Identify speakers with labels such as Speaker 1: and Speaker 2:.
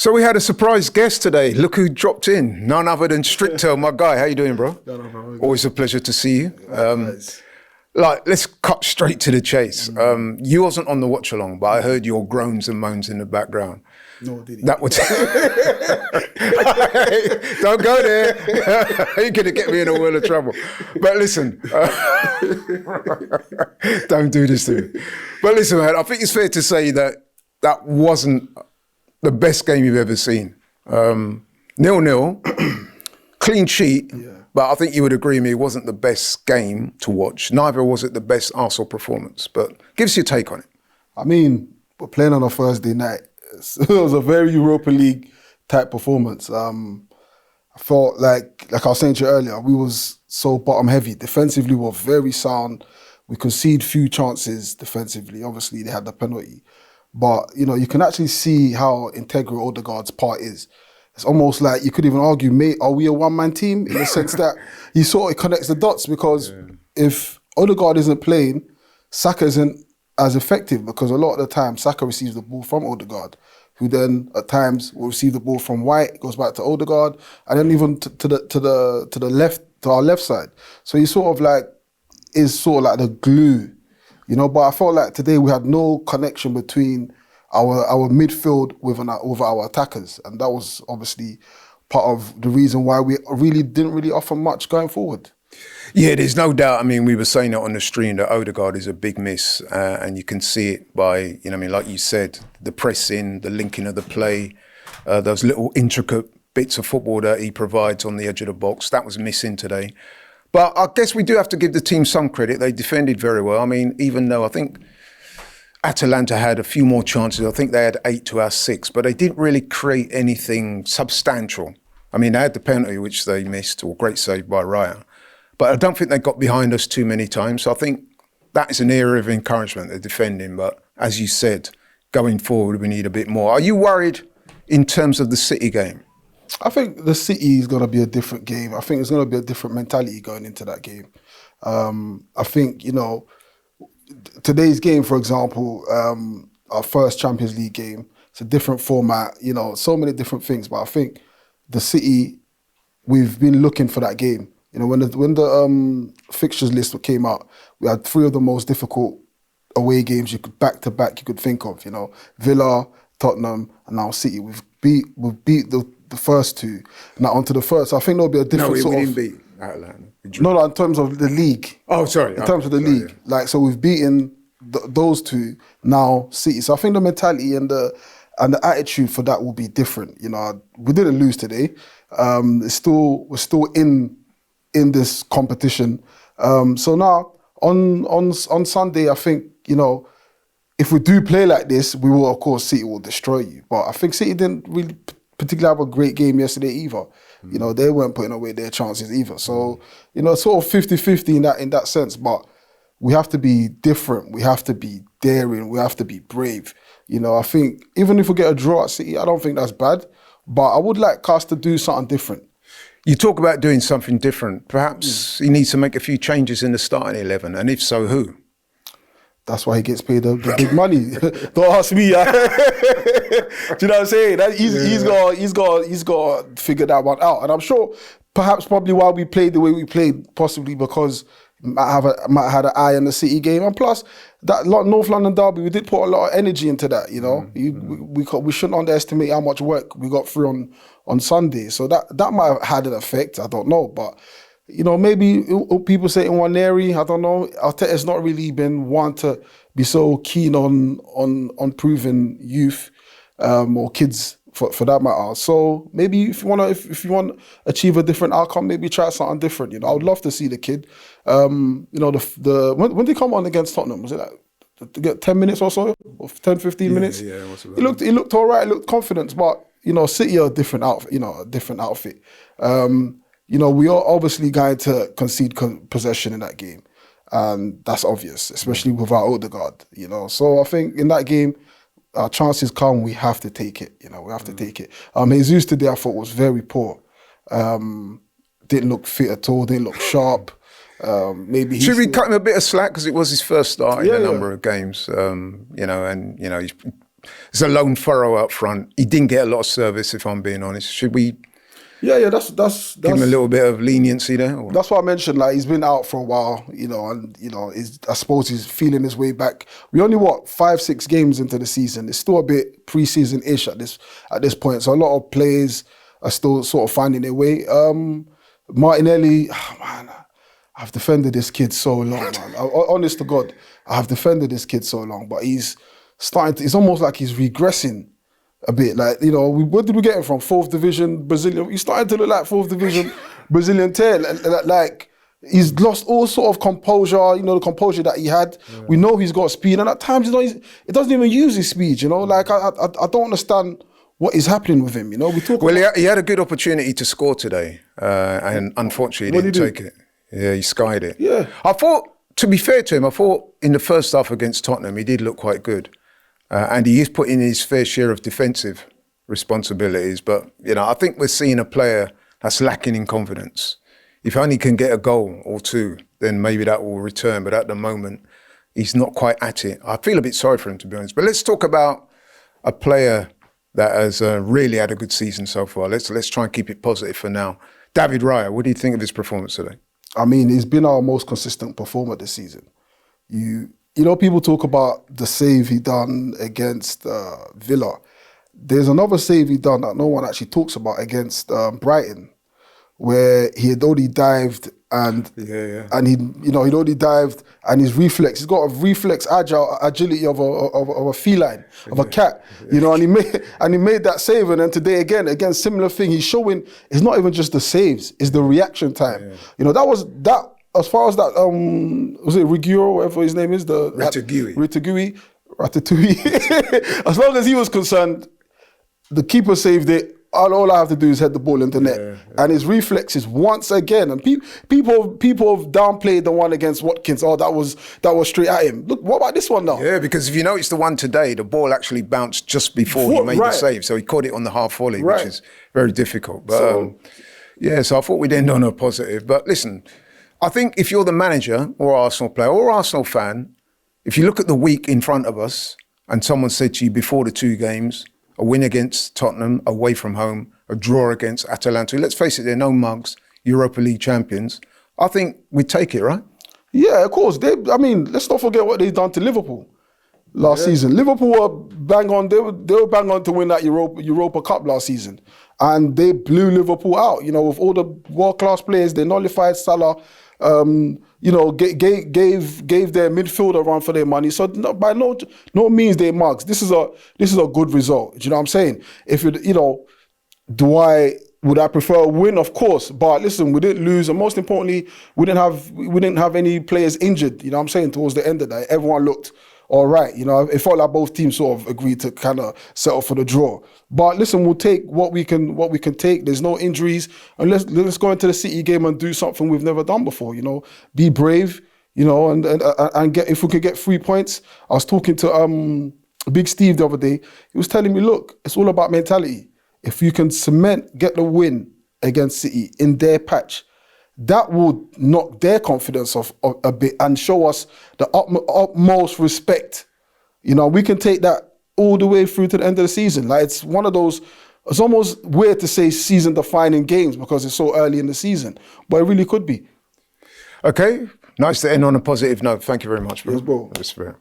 Speaker 1: So we had a surprise guest today. Look who dropped in. None other than Stricto, my guy. How you doing, bro? Always a pleasure to see you. Let's cut straight to the chase. You wasn't on the watch along, but I heard your groans and moans in the background.
Speaker 2: No, did he?
Speaker 1: That would. Don't go there. You're gonna get me in a world of trouble. But listen, don't do this to me. But listen, man. I think it's fair to say that that wasn't the best game you've ever seen. 0-0, clean sheet. Yeah. But I think you would agree with me, it wasn't the best game to watch. Neither was it the best Arsenal performance. But give us your take on it.
Speaker 2: I mean, we're playing on a Thursday night. It was a very Europa League type performance. I felt like I was saying to you earlier, we was so bottom heavy. Defensively, we were very sound. We conceded few chances defensively. Obviously, they had the penalty. But, you know, you can actually see how integral Odegaard's part is. It's almost like you could even argue, mate, are we a one-man team? In the sense that he sort of connects the dots because if Odegaard isn't playing, Saka isn't as effective because a lot of the time Saka receives the ball from Odegaard, who then at times will receive the ball from White, goes back to Odegaard, and then even to the left, to our left side. So he sort of like is sort of like the glue, you know. But I felt like today we had no connection between our midfield with our attackers, and that was obviously part of the reason why we didn't really offer much going forward.
Speaker 1: Yeah, there's no doubt. I mean, we were saying it on the stream that Odegaard is a big miss, and you can see it by, you know, I mean, like you said, the pressing, the linking of the play, those little intricate bits of football that he provides on the edge of the box. That was missing today. But I guess we do have to give the team some credit. They defended very well. I mean, even though I think Atalanta had a few more chances. I think they had 8 to our 6, but they didn't really create anything substantial. I mean, they had the penalty, which they missed, or great save by Raya. But I don't think they got behind us too many times. So I think that is an area of encouragement, the defending. But as you said, going forward, we need a bit more. Are you worried in terms of the City game?
Speaker 2: I think the City is going to be a different game. I think it's going to be a different mentality going into that game. I think, you know, today's game, for example, our first Champions League game, it's a different format, you know, so many different things. But I think the City, we've been looking for that game. You know, when the fixtures list came out, we had 3 of the most difficult away games you could back to back you could think of. You know, Villa, Tottenham, and now City. We've beat the first 2. Now onto the third. So I think there'll be a different sort of. No, we didn't beat Atalanta. No, in terms of the league.
Speaker 1: Oh, sorry.
Speaker 2: In terms of the league, yeah. Like, so we've beaten those 2, now City. So I think the mentality and the attitude for that will be different. You know, we didn't lose today. We're still in this competition. So now on Sunday, I think, you know, if we do play like this, we will, of course, City will destroy you. But I think City didn't really particularly have a great game yesterday either. You know, they weren't putting away their chances either. So, you know, sort of 50-50 in that sense. But we have to be different. We have to be daring. We have to be brave. You know, I think even if we get a draw at City, I don't think that's bad. But I would like us to do something different.
Speaker 1: You talk about doing something different. Perhaps he needs to make a few changes in the starting 11. And if so, who?
Speaker 2: That's why he gets paid the big money. Don't ask me. Do you know what I'm saying? He's got to figure that one out. And I'm sure, probably why we played the way we played, possibly because might have had an eye on the City game. And plus, that North London derby, we did put a lot of energy into that. You know, we shouldn't underestimate how much work we got through on Sunday. So that might have had an effect. I don't know, but. You know, maybe people say in Nwaneri, I don't know. Arteta's not really been one to be so keen on proving youth or kids for that matter. So maybe if you want to achieve a different outcome, maybe try something different. You know, I would love to see the kid. You know, when did he come on against Tottenham? Was it like to get 10 minutes or so, or 10, 15 minutes? Yeah. He looked all right. He looked confident, but you know, City are a different outfit. You know, a different outfit. You know, we are obviously going to concede possession in that game. And that's obvious, especially without Odegaard, you know. So I think in that game, our chances come, we have to take it, you know, we have to take it. Jesus today, I thought, was very poor. Didn't look fit at all, didn't look sharp. Maybe
Speaker 1: should we cut him a bit of slack because it was his first start in a number of games, you know, and you know he's It's a lone furrow up front. He didn't get a lot of service, if I'm being honest. Should we
Speaker 2: Yeah, that's
Speaker 1: give him a little bit of leniency there? Or?
Speaker 2: That's what I mentioned. Like, he's been out for a while, and I suppose he's feeling his way back. We only 5-6 games into the season. It's still a bit pre-season-ish at this point. So a lot of players are still sort of finding their way. Martinelli, man, I've defended this kid so long, man. Honest to God, I've defended this kid so long, but he's it's almost like he's regressing a bit. Like, where did we get him from? 4th division Brazilian. He's starting to look like 4th division Brazilian tear. Like, he's lost all sort of composure, the composure that he had. Yeah. We know he's got speed, and at times, he doesn't even use his speed, Like, I don't understand what is happening with him, We talk
Speaker 1: he had a good opportunity to score today, and unfortunately he didn't take it. Yeah, he skied it.
Speaker 2: Yeah.
Speaker 1: I thought, to be fair to him, in the first half against Tottenham, he did look quite good. And he is putting in his fair share of defensive responsibilities. But, I think we're seeing a player that's lacking in confidence. If only can get a goal or two, then maybe that will return. But at the moment, he's not quite at it. I feel a bit sorry for him, to be honest. But let's talk about a player that has really had a good season so far. Let's try and keep it positive for now. David Raya, what do you think of his performance today?
Speaker 2: I mean, he's been our most consistent performer this season. People talk about the save he done against Villa. There's another save he done that no one actually talks about against Brighton, where he had already dived and he'd already dived, and his reflex, he's got a reflex agility of a feline, of a cat, and he made that save. And then today again, similar thing. He's showing it's not even just the saves, it's the reaction time. Yeah. That was that. As far as that, was it Riguro, whatever his name is? Ratatouille. As long as he was concerned, the keeper saved it. All I have to do is head the ball into net. Yeah. And his reflexes once again. And people have downplayed the one against Watkins. Oh, that was straight at him. Look, what about this one now?
Speaker 1: Yeah, because if you notice the one today, the ball actually bounced just before he made the save. So he caught it on the half volley, which is very difficult. But so I thought we'd end on a positive. But listen, I think if you're the manager or Arsenal player or Arsenal fan, if you look at the week in front of us and someone said to you before the 2 games, a win against Tottenham, away from home, a draw against Atalanta, let's face it, they're no mugs, Europa League champions, I think we'd take it, right?
Speaker 2: Yeah, of course. Let's not forget what they've done to Liverpool last season. Liverpool were bang on, they were bang on to win that Europa Cup last season. And they blew Liverpool out, with all the world-class players. They nullified Salah, gave their midfield a run for their money. So by no means they're mugs. This is a good result. Do you know what I'm saying? Would I prefer a win? Of course. But listen, we didn't lose, and most importantly, we didn't have any players injured. You know what I'm saying? Towards the end of that, everyone looked all right. It felt like both teams sort of agreed to kind of settle for the draw. But listen, we'll take what we can take. There's no injuries, and let's go into the City game and do something we've never done before. Be brave. And get, if we could get 3 points. I was talking to Big Steve the other day. He was telling me, look, it's all about mentality. If you can get the win against City in their patch, that would knock their confidence off a bit and show us the utmost respect. We can take that all the way through to the end of the season. Like, it's one of those, it's almost weird to say season-defining games because it's so early in the season, but it really could be.
Speaker 1: Okay, nice to end on a positive note. Thank you very much, bro.
Speaker 2: Yes, bro.
Speaker 1: That's fair.